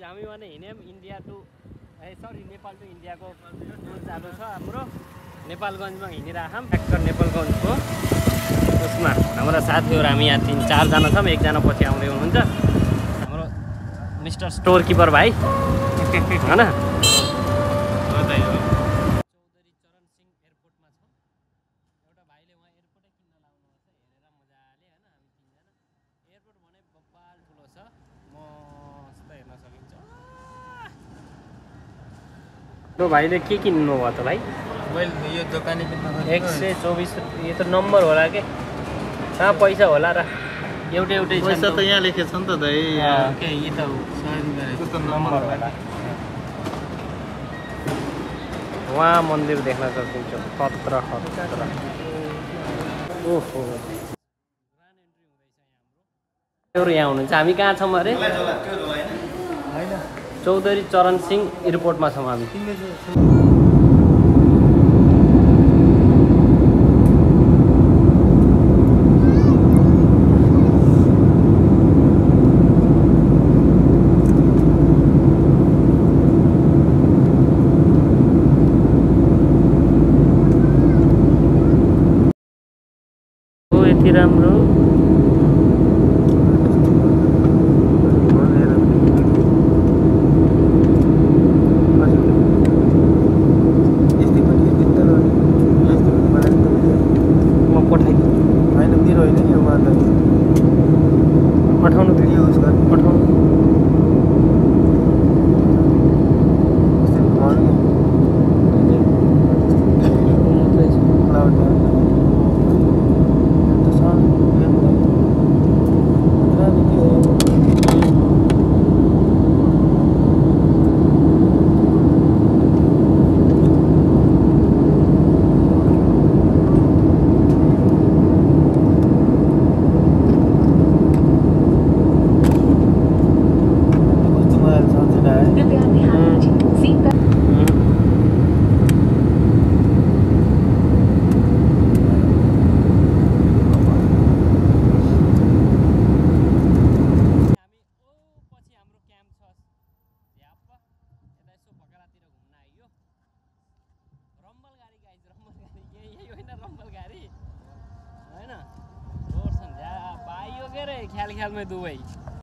हामी भने हिँड्यौँ India to sorry Nepal to इन्डियाको टुर चालु छ हाम्रो नेपालगञ्जमा हिँडिरहेछौँ ट्र्याक्टर नेपालगञ्जको उसमा हाम्रा साथीहरू हामी यहाँ 3-4 जना छौँ एकजना पछि आउँदै हुनुहुन्छ हाम्रो मिस्टर स्टोर किपर भाइ हैन तो भाइले के किन्नु भयो त भाइ मैले यो दोकाने किन्न 124 यो त नम्बर होला के कहाँ पैसा होला र एउटै छ पैसा त यहाँ लेखेछ नि त दाइ के यो त त्यो त नम्बर होला वहाँ मन्दिर देख्न सकिन्छ खतरा ओहो यहाँ हुनुहुन्छ हामी कहाँ छौँ अरे चौधरी चरण सिंह एयरपोर्टमा छौँ हामी यति राम्रो ख्याल में दुबई